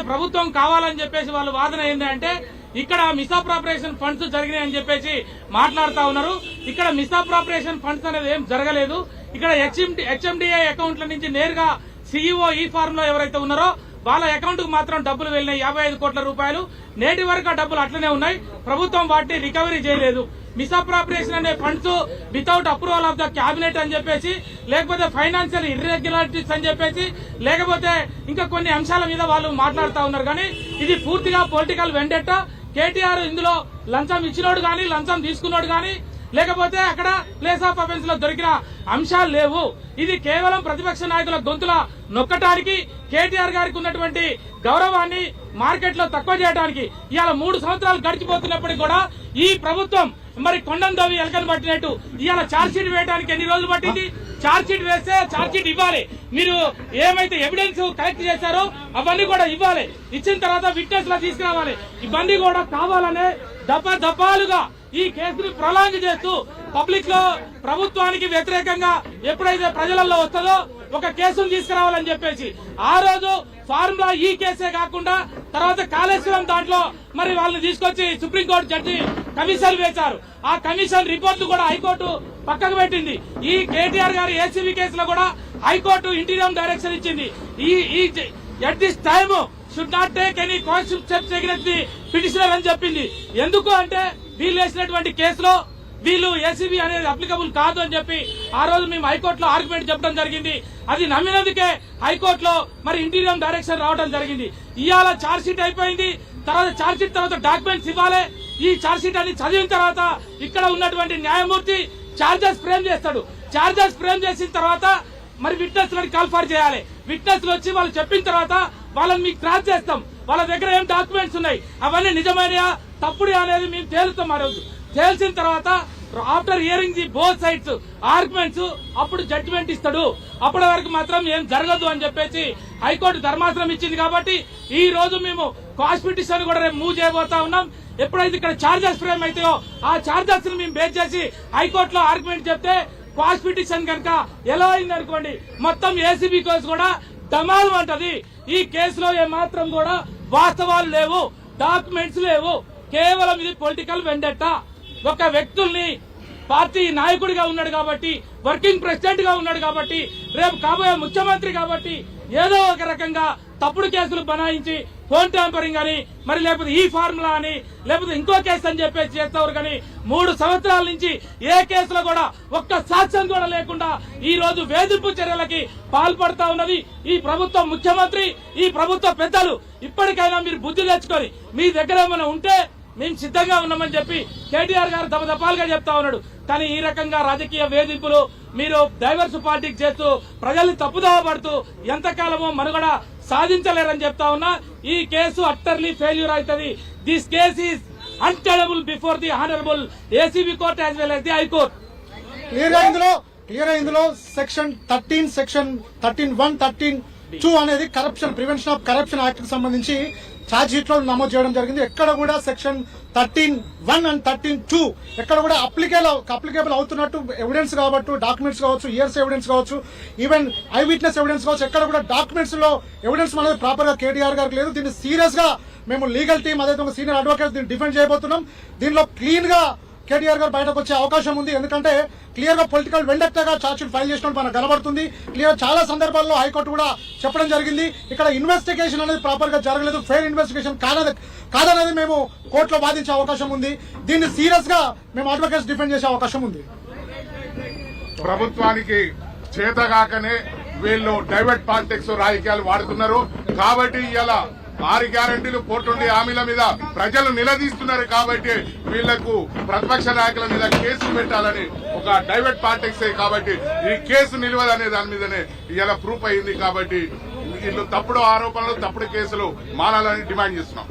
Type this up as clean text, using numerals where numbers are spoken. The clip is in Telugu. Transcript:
ప్రభుత్వం కావాలని చెప్పేసి వాళ్ళ వాదన ఏంటంటే ఇక్కడ మిస్అప్రాప్రియేషన్ ఫండ్స్ జరిగినాయని చెప్పేసి మాట్లాడుతా ఉన్నారు. ఇక్కడ మిస్అప్రాప్రియేషన్ ఫండ్స్ అనేది ఏం జరగలేదు. ఇక్కడ హెచ్ఎండిఏ అకౌంట్ల నుంచి నేరుగా సీఈఓ ఈ ఫార్మ్ లో ఎవరైతే ఉన్నారో వాళ్ళ అకౌంట్ కు మాత్రం డబ్బులు వెళ్ళినాయి 55 కోట్ల రూపాయలు. నేటి వరకు ఆ డబ్బులు అట్లనే ఉన్నాయి. ప్రభుత్వం వాటిని రికవరీ చేయలేదు. మిస్అప్రాప్రియేషన్ అనే funds without approval of the cabinet అని చెప్పేసి, లేకపోతే ఫైనాన్షియల్ ఇర్రెగ్యులారిటీస్ అని చెప్పేసి, లేకపోతే ఇంకా కొన్ని అంశాల మీద వాళ్ళు మాట్లాడుతూ ఉన్నారు. కానీ ఇది పూర్తిగా పొలిటికల్ వెండెట్టా. కేటీఆర్ ఇందులో లంచం ఇచ్చినోడు గాని లంచం తీసుకున్నాడు గాని లేకపోతే అక్కడ ప్లేస్ ఆఫ్ అఫెన్స్ లో దొరికిన అంశాలు లేవు. ఇది కేవలం ప్రతిపక్ష నాయకుల గొంతుల నొక్కటానికి, కేటీఆర్ గారికి ఉన్నటువంటి గౌరవాన్ని మార్కెట్ లో తక్కువ చేయడానికి ఇవాళ 3 సంవత్సరాలు గడిచిపోతున్నప్పటికీ కూడా ఈ ప్రభుత్వం మరి కొండను దవ్వి ఎలకను పట్టినట్టు ఇవాళ ఛార్జ్షీట్ వేయడానికి ఎన్ని రోజులు పట్టింది? ఛార్జ్షీట్ వేస్తే ఛార్జ్షీట్ ఇవ్వాలి. మీరు ఏమైతే ఎవిడెన్స్ కలెక్ట్ చేశారో అవన్నీ కూడా ఇవ్వాలి. ఇచ్చిన తర్వాత విట్నెస్ లా తీసుకురావాలి. ఇవన్నీ కూడా కావాలనే దఫాలుగా ఈ కేసుని ప్రొలాంగ్ చేస్తూ పబ్లిక్ లో ప్రభుత్వానికి వ్యతిరేకంగా ఎప్పుడైతే ప్రజలలో వస్తుందో ఒక కేసును తీసుకురావాలని చెప్పేసి ఆ రోజు ఫార్ములా ఈ కేసే కాకుండా తర్వాత కాళేశ్వరం దాంట్లో మరి వాళ్ళని తీసుకొచ్చి సుప్రీంకోర్టు జడ్జి కమిషన్ వేశారు. ఆ కమిషన్ రిపోర్ట్ కూడా హైకోర్టు పక్కకు పెట్టింది. ఈ కేటీఆర్ గారి ఏసీబీ కేసులో కూడా హైకోర్టు ఇంటీరియం డైరెక్షన్ ఇచ్చింది. At this time should not take any constitutional steps against the petitioner అని చెప్పింది. ఎందుకు అంటే వీళ్ళు వేసినటువంటి కేసులో వీళ్ళు ఏసీబీ అనేది అప్లికబుల్ కాదు అని చెప్పి ఆ రోజు మేము హైకోర్టులో ఆర్గ్యుమెంట్ చెప్పడం జరిగింది. అది నమ్మినందుకే హైకోర్టులో మరి ఇంటీరియం డైరెక్షన్ రావడం జరిగింది. ఇవాళ ఛార్జ్షీట్ అయిపోయింది. తర్వాత ఛార్జ్షీట్ తర్వాత డాక్యుమెంట్స్ ఇవ్వాలి. ఈ ఛార్జ్షీట్ అని చదివిన తర్వాత ఇక్కడ ఉన్నటువంటి న్యాయమూర్తి ఛార్జెస్ ఫ్రేమ్ చేస్తాడు. ఛార్జెస్ ఫ్రేమ్ చేసిన తర్వాత మరి విట్నెస్ లని కాల్ఫర్ చేయాలి. విట్నెస్ వచ్చి వాళ్ళు చెప్పిన తర్వాత వాళ్ళని మీకు ట్రాక్ చేస్తాం. వాళ్ళ దగ్గర ఏం డాక్యుమెంట్స్ ఉన్నాయి, అవన్నీ నిజమైనయా తప్పుడు అనేది మేము తేలుతాం. ఆ రోజు తేల్చిన తర్వాత after hearing the both sides arguments అప్పుడు జడ్జిమెంట్ ఇస్తాడు. అప్పటి వరకు మాత్రం ఏం జరగదు అని చెప్పేసి హైకోర్టు ధర్మాసనం ఇచ్చింది. కాబట్టి ఈ రోజు మేము కాస్ట్ పిటిషన్ కూడా రేపు మూవ్ చేయబోతా ఉన్నాం. ఎప్పుడైతే ఇక్కడ చార్జెస్ ఫ్రేమ్ అవుతాయో ఆ చార్జెస్ ని మేము బేస్ చేసి హైకోర్టులో ఆర్గ్యుమెంట్ చెప్తే కాస్ట్ పిటిషన్ కనుక ఎలా అయింది అనుకోండి మొత్తం ఏసీబీ కేసు కూడా డమాల్ అంటది. ఈ కేసులో ఏమాత్రం కూడా వాస్తవాలు లేవు, డాక్యుమెంట్స్ లేవు. కేవలం ఇది పొలిటికల్ వెండెట్టా. ఒక వ్యక్తుల్ని పార్టీ నాయకుడిగా ఉన్నాడు కాబట్టి, వర్కింగ్ ప్రెసిడెంట్ గా ఉన్నాడు కాబట్టి, రేపు కాబోయే ముఖ్యమంత్రి కాబట్టి ఏదో ఒక రకంగా తప్పుడు కేసులు బనాయించి ఫోన్ ట్యాంపరింగ్ అని మరి లేకపోతే ఈ ఫార్ములా అని లేకపోతే ఇంకో కేసు అని చెప్పేసి చేస్తారు. కానీ 3 సంవత్సరాల నుంచి ఏ కేసులో కూడా ఒక్క సాక్ష్యం కూడా లేకుండా ఈ రోజు వేధింపు చర్యలకి పాల్పడతా ఉన్నది ఈ ప్రభుత్వం. ముఖ్యమంత్రి, ఈ ప్రభుత్వ పెద్దలు ఇప్పటికైనా మీరు బుద్ధి తెచ్చుకొని మీ దగ్గర ఏమైనా ఉంటే మేము సిద్ధంగా ఉన్నామని చెప్పి కేటీఆర్ గారు దఫాలుగా చెప్తా ఉన్నాడు. కానీ ఈ రకంగా రాజకీయ వేధింపులు మీరు డైవర్స్ పాలిటిక్స్ చేస్తూ ప్రజల్ని తప్పుదోవ పడుతూ ఎంతకాలమో మనుగడ సాధించలేరని చెప్తా ఉన్నా. ఈ కేసు అట్టర్లీ ఫెయిల్యూర్ అవుతుంది. This case is untenable before the honourable ACB court as well as the high court. Clear ఇందులో సెక్షన్ 13, సెక్షన్ 13(1), 13(2) అనేది corruption, prevention of corruption act కు సంబంధించి ఛార్జ్ షీట్ లో నమోదు చేయడం జరిగింది. ఎక్కడ కూడా సెక్షన్ 13(1) అండ్ 13(2) ఎక్కడ కూడా అప్లికేబుల్ అవుతున్నట్టు ఎవిడెన్స్ కావచ్చు, డాక్యుమెంట్స్ కావచ్చు, ఇయర్స్ ఎవిడెన్స్ కావచ్చు, ఈవెన్ ఐ విట్నెస్ ఎవిడెన్స్ కావచ్చు, ఎక్కడ కూడా డాక్యుమెంట్స్ లో ఎవిడెన్స్ అనేది ప్రాపర్ గా కేటీఆర్ గారికి లేదు. దీన్ని సీరియస్ గా మేము లీగల్ టీం అదే సీనియర్ అడ్వకేట్ దీన్ని డిఫెండ్ చేయబోతున్నాం. దీనిలో క్లీన్ గా కేటీఆర్ గారు బయటకు వచ్చే అవకాశం ఉంది. ఎందుకంటే క్లియర్ గా పొలిటికల్ వెండెక్టగా ఛార్జ్ షీట్ ఫైల్ చేసినట్టు మనకు కనబడుతుంది. క్లియర్ చాలా సందర్భాల్లో హైకోర్టు కూడా చెప్పడం జరిగింది. ఇక్కడ ఇన్వెస్టిగేషన్ అనేది ప్రాపర్ గా జరగలేదు, ఫెయిర్ ఇన్వెస్టిగేషన్ కాదనేది మేము కోర్టులో వాదించే అవకాశం ఉంది. దీన్ని సీరియస్ గా మేము అడ్వకేట్స్ డిఫెండ్ చేసే అవకాశం ఉంది. ప్రభుత్వానికి చేతగాకనే వీళ్ళు డైవర్ట్ పాలిటిక్స్ రాజకీయాలు వాడుతున్నారు. కాబట్టి ఇలా 6 గ్యారంటీలు 420 హామీల మీద ప్రజలు నిలదీస్తున్నారు. కాబట్టి వీళ్లకు ప్రతిపక్ష నాయకుల మీద కేసులు పెట్టాలని ఒక డైవర్ట్ పాలిటిక్స్ కాబట్టి ఈ కేసు నిలవదనే దాని మీదనే ఇలా ప్రూఫ్ అయింది. కాబట్టి వీళ్ళు తప్పుడు ఆరోపణలు, తప్పుడు కేసులు మానాలని డిమాండ్ చేస్తున్నాం.